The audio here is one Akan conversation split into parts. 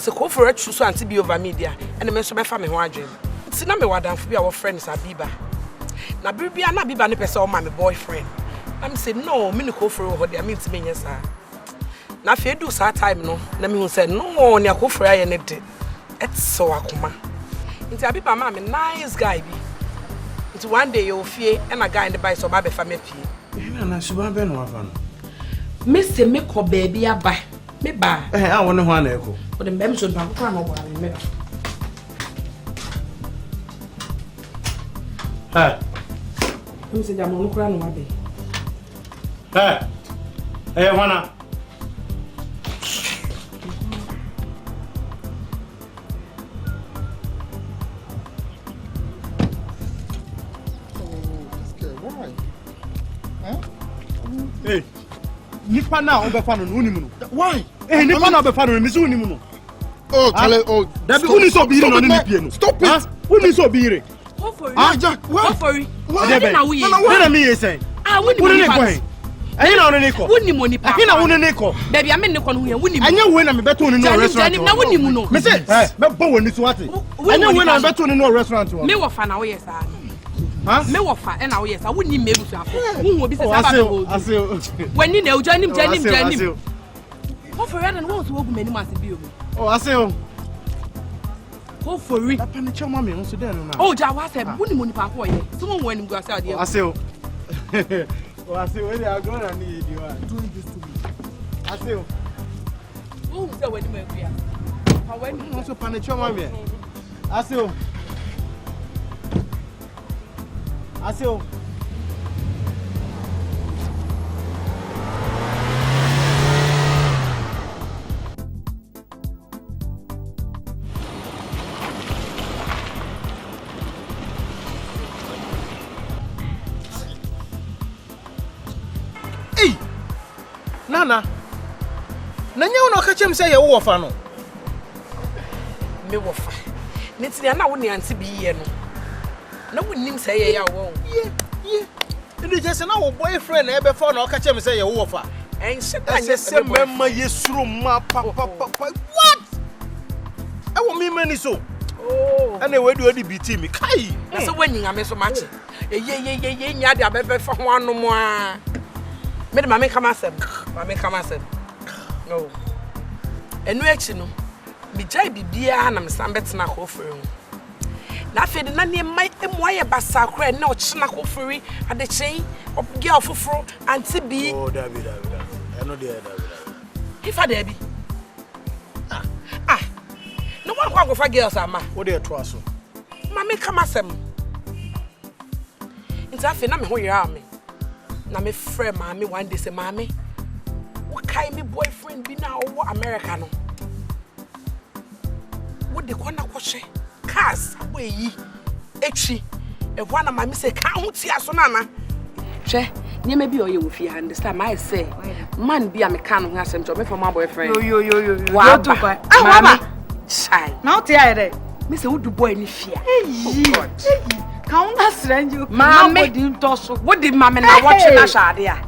say ko for a true so anti be over media and me so be fa me ho adwen ti na me wadanfo bi a wo friends Abiba na bibia na Abiba ne pese o ma me boyfriend I'm say no me no ko for ho dia me ti me nyesa na fe do sa time no na me hu say no ne ko for aye ne de et so akoma nti Abiba ma me nice guy bi nti one day you fie and a guy in the bike so ba be fa me pie na suba be no afa no me se me ko baby aba me ba I want to ho na eko but the mem so ba ko na bo me ha me se jamo no kura no abe ha wana Hey, nipa na obefa no unimu no. Why? Eh, nipa na obefa no misu unimu no. Oh, tell oh. Dabi uni so bi no ni pie no. Stop it. Uni so bi re. What for you? Ah, Jack, what for you? Na we. Na me ye say. Ah, woni mo ni pa. Ayi na woni ko. Woni mo ni pa. Ayi na woni ko. Baby, am ni ko no hu woni mo. Anya we na me beto ni no restaurant. Na woni mo no. Me say, me bo woni so ate. Anya we na me beto ni no restaurant. Me wo fa na wo yes ah. Huh? Me wo fa e na wo yes ah. Woni me bu so afo. Hu obi se sa ba go. Ase. Wani na ujanim. What for you and what to go many months be o. Oh, ase o. What for you? Papa ni chama me nso den na. Oh, ja wa say woni mo ni pa ko ye. So mo wani go ase ade. Ase o. Oh, ase we dey go na ni di wa. Doing this to me. Ase o. Who say wani mo akua? Pa wani no so pa ni chama me. Ase o. Ase o. Nana. Nanya una okachem say ye wo fa no. Me wo fa. Nti na wo ni anti bi ye no. Na wonim say ye ya wo. Ye. Ndi je say na wo boyfriend na e be fa na okachem say ye wo fa. En sheda say mema yesuro ma pa. What? E wo mi mani so. Oh. Ana we do odi biti mi kai. Na say wanyinga me so machi. Ye nya de abebe fa ho anom a. Me de mama come asem. No. Enu echi no. Mi jai bibia na me san betena ko fere ho. Na fe de na ne mai emu aye basa kra na o china ko fere ade chen oge ofoforo anti bi. Oh, David. Eno de David. Ifa de bi. Ah. No one kwa go fa girls ama. Wo de to aso. Mama come asem. Nta fe na me ho yira me. Na me friend mommy one day say mommy what kind me boyfriend be now over America no what the corner kwhye cars we yi echi e one na mommy say ka ho tia so nana hwe nyema bi oye wo fi understand my say man bi am ka no ho asem jo me for my boyfriend yo wa to kwa wa shy now tia there me say wo du boy ni fia oh god Count that strange. Mommy didn't toss. What did Mamma now watching that shadia?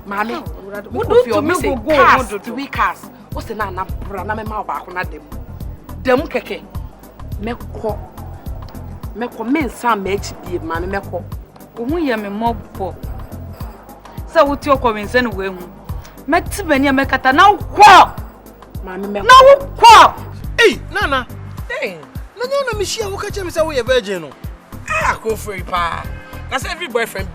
Mammy, what do you miss? Cars, TV cars. What's the Nana Brana back on them? Dem keke. Meko men some match be Mammy Meko. We am a mob poor. So what your comments anyway? Metibenia Mekata now quack. Mammy now quack. Hey, Nana. Dang. No, Michelle, who catch him say we a virgin. Ah, go for it, pa. That's every boyfriend,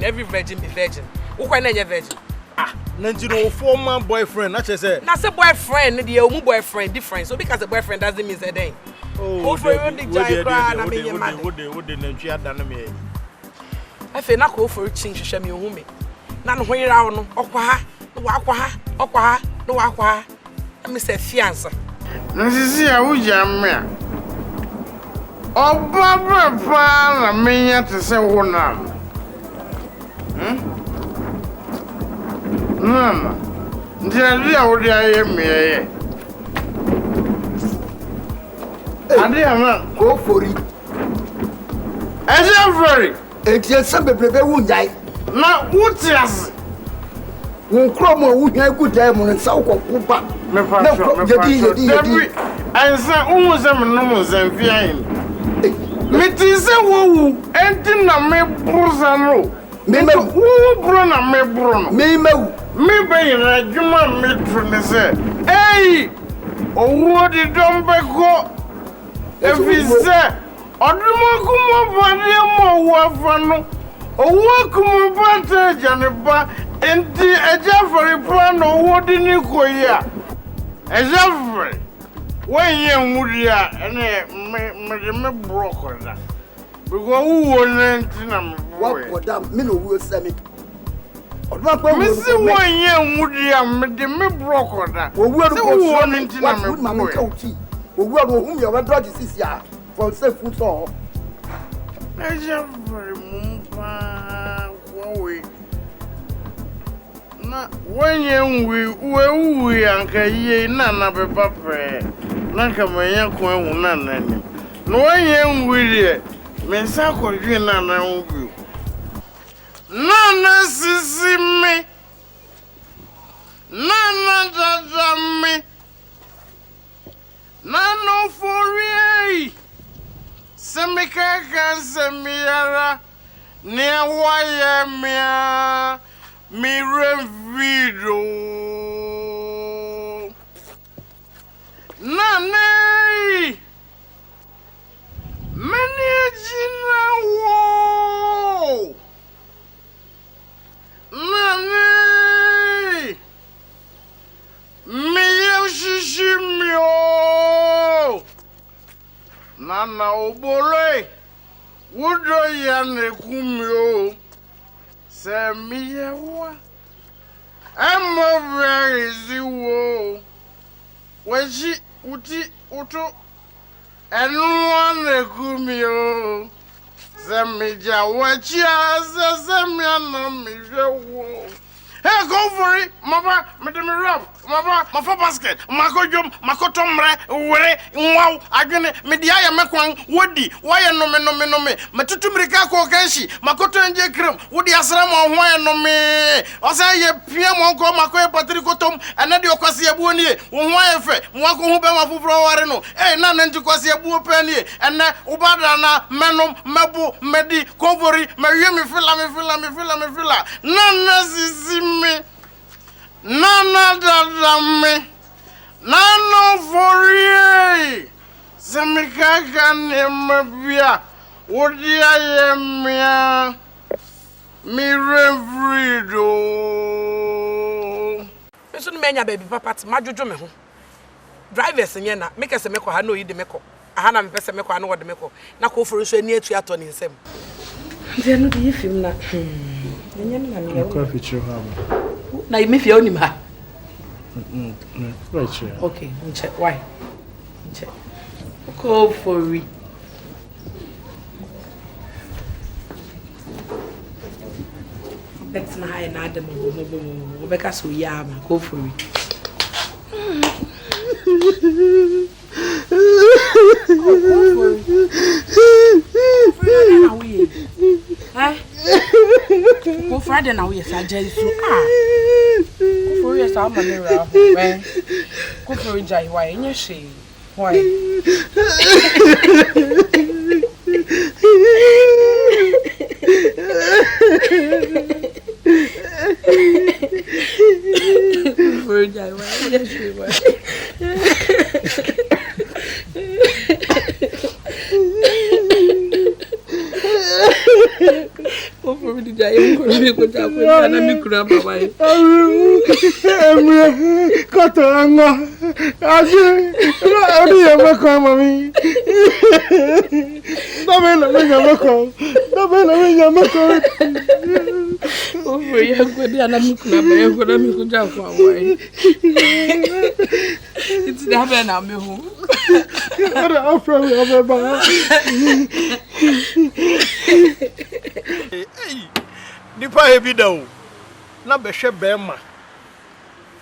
every virgin be virgin. Who can any virgin? Ah, you know, former boyfriend, not just say. That's a boyfriend, the old boyfriend different. So because a boyfriend doesn't mean a thing. Oh, for the giant cry, I mean, what the name she had done me. I feel not go for a change to show me woman. None where I know, Okwa, no aqua. I miss a fiance. This is here, who jam. Oh, Barbara, I mean, to say one arm. No, dear, would I hear me? And dear man, go for it. As I'm very, it's just some baby won't die. Now, what's this? When Cromo would have good time on South of Cuba. I said, almost a numbers and fine. Metis a woo, and dinner me brusano. Me, who brun a me brun. Me, baby, like you man, me from say, hey, oh, what did don't be go? If he said, Odumokuma Vadiamo Wafano, oh, welcome advantage and a bar, and the Jeffrey plan or what in you go here. A Jeffrey, when you would ya and me broke on that. We go who what would that minnow will send me? Missy 1 year would ya me broke on that. Well, we're one into my coachee. Well, whom you have brought this year for safe food all. I just very when we anka ye Nana be papa nanka manya kwa hunana ni no when we me sa ko dwe Nana ugu Nana sisi me Nana dada me Nano for ye Semikaka semiara near wire mea mirror video Nane many jina wo Nane me yashishimyo Nana obole wodo ya nekumyo Semiyawa Emo very ziwo Weji uti uto Enu nekumyo Semija wachia Semia na mijewo Hey, go for it, Mama, Madame Rob, Mama, Mafa basket, Mako Makotomre, Were, wow, again, Media Makwan, Woody, why no me, Matutumrika Kokenshi, Makoto and Jekrim, Woody Asrama, why no me, Osaya Piamo, Mako, Patricotum, and Nadio Quasia Buni, why Mwako Hubama Wareno, eh, none to Quasia Penny, and Ubadana, Manum, Mabu, Medi, Covery, Mariami Fila, none me Nana dada me Nano for ye Semikaka nemabia Wodia yemia Mi revrido Meso menya baby papa ti majojo me ho drivers nye na make se meko ha no yi de meko aha na me pese meko ana wo de meko na ko foro so ani atu ato ni nsem de no de film na Nenya na me Ko feature ha na imi fie onim ha right here okay check why check go for it That's my na adam mo be ka so ya ma go for it Go Friday now, yes, I just for yes, I'm a mirror. Go for enjoy why in your shade. Why? For enjoy why in your shade. For the giant could be good up with an amicura by Cotanga I never come on me over you could be an amicura by a good jump away. It's never now, me home. Nipa hebi dawo na behwe bema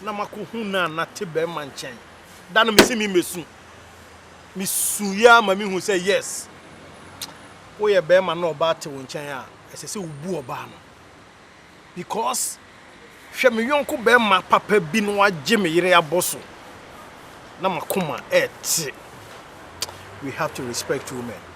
na makohu na te bema nchen da na mesi mi mesu ya ma mi hu say yes wo ye bema na oba te wo nchen a esese ubu oba no because hwe me yonko bema papa bi no agye me yire aboso na makoma eti. We have to respect women.